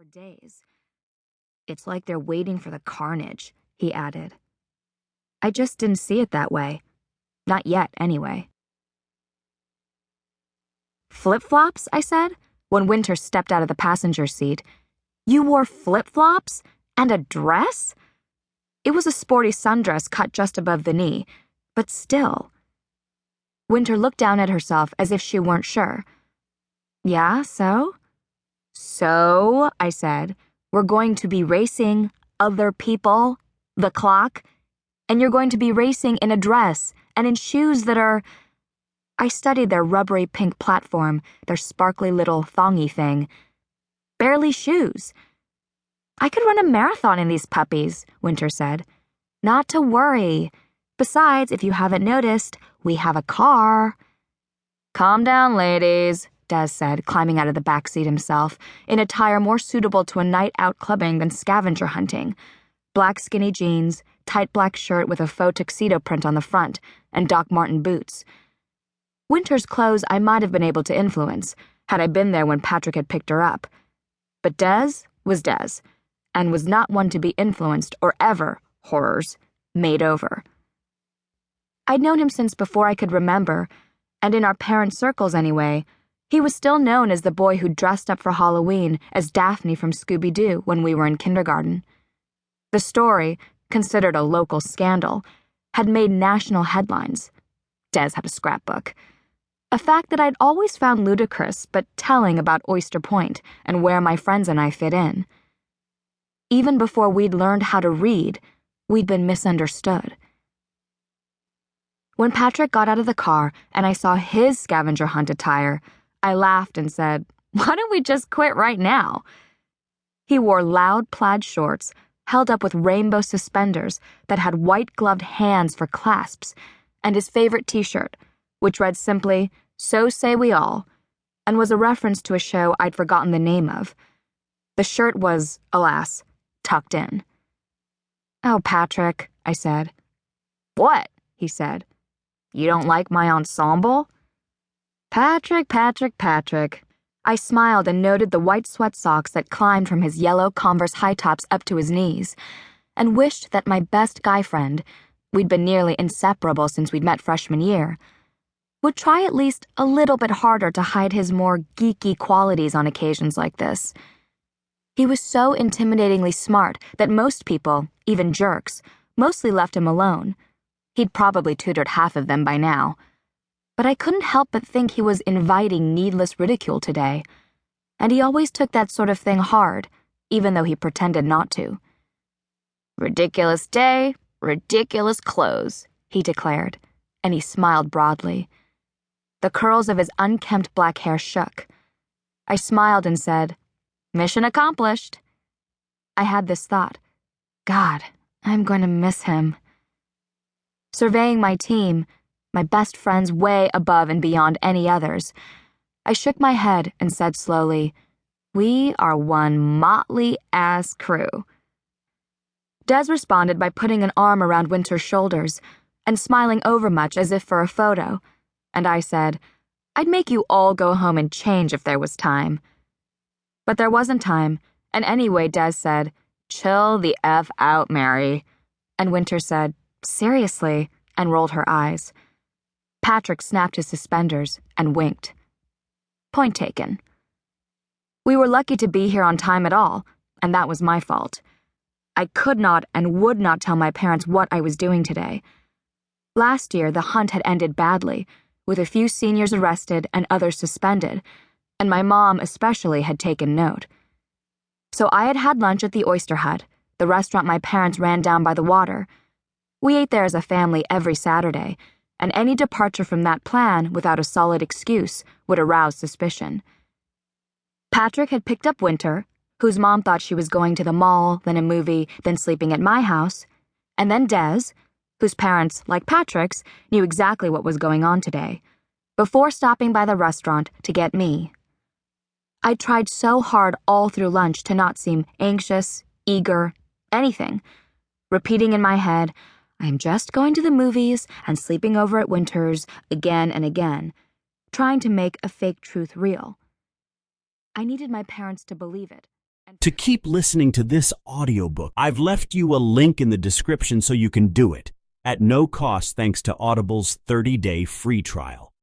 for days. It's like they're waiting for the carnage, he added. I just didn't see it that way. Not yet, anyway. Flip-flops, I said, when Winter stepped out of the passenger seat. You wore flip-flops? And a dress? It was a sporty sundress cut just above the knee, but still. Winter looked down at herself as if she weren't sure. Yeah, so? So, I said, we're going to be racing other people, the clock, and you're going to be racing in a dress and in shoes that are... I studied their rubbery pink platform, their sparkly little thongy thing. Barely shoes. I could run a marathon in these puppies, Winter said. Not to worry. Besides, if you haven't noticed, we have a car. Calm down, ladies, Des said, climbing out of the back seat himself, in attire more suitable to a night out clubbing than scavenger hunting. Black skinny jeans, tight black shirt with a faux tuxedo print on the front, and Doc Marten boots. Winter's clothes I might have been able to influence, had I been there when Patrick had picked her up. But Des was Des, and was not one to be influenced or ever, horrors, made over. I'd known him since before I could remember, and in our parent circles anyway, he was still known as the boy who dressed up for Halloween as Daphne from Scooby-Doo when we were in kindergarten. The story, considered a local scandal, had made national headlines. Des had a scrapbook. A fact that I'd always found ludicrous but telling about Oyster Point and where my friends and I fit in. Even before we'd learned how to read, we'd been misunderstood. When Patrick got out of the car and I saw his scavenger hunt attire, I laughed and said, "Why don't we just quit right now?" He wore loud plaid shorts, held up with rainbow suspenders that had white-gloved hands for clasps, and his favorite t-shirt, which read simply, "So Say We All," and was a reference to a show I'd forgotten the name of. The shirt was, alas, tucked in. "Oh, Patrick," I said. "What?" he said. "You don't like my ensemble?" Patrick. I smiled and noted the white sweat socks that climbed from his yellow Converse high tops up to his knees, and wished that my best guy friend, we'd been nearly inseparable since we'd met freshman year, would try at least a little bit harder to hide his more geeky qualities on occasions like this. He was so intimidatingly smart that most people, even jerks, mostly left him alone. He'd probably tutored half of them by now. But I couldn't help but think he was inviting needless ridicule today, and he always took that sort of thing hard, even though he pretended not to. "Ridiculous day, ridiculous clothes," he declared, and he smiled broadly. The curls of his unkempt black hair shook. I smiled and said, "Mission accomplished." I had this thought, God, I'm going to miss him. Surveying my team, my best friends way above and beyond any others, I shook my head and said slowly, "We are one motley-ass crew." Des responded by putting an arm around Winter's shoulders and smiling overmuch as if for a photo, and I said, "I'd make you all go home and change if there was time." But there wasn't time, and anyway Des said, "Chill the F out, Mary," and Winter said, "Seriously," and rolled her eyes. Patrick snapped his suspenders and winked. Point taken. We were lucky to be here on time at all, and that was my fault. I could not and would not tell my parents what I was doing today. Last year, the hunt had ended badly, with a few seniors arrested and others suspended, and my mom especially had taken note. So I had had lunch at the Oyster Hut, the restaurant my parents ran down by the water. We ate there as a family every Saturday, and any departure from that plan without a solid excuse would arouse suspicion. Patrick had picked up Winter, whose mom thought she was going to the mall, then a movie, then sleeping at my house, and then Des, whose parents, like Patrick's, knew exactly what was going on today, before stopping by the restaurant to get me. I tried so hard all through lunch to not seem anxious, eager, anything, repeating in my head, "I'm just going to the movies and sleeping over at Winter's again and again," trying to make a fake truth real. I needed my parents to believe it. To keep listening to this audiobook, I've left you a link in the description so you can do it, at no cost thanks to Audible's 30-day free trial.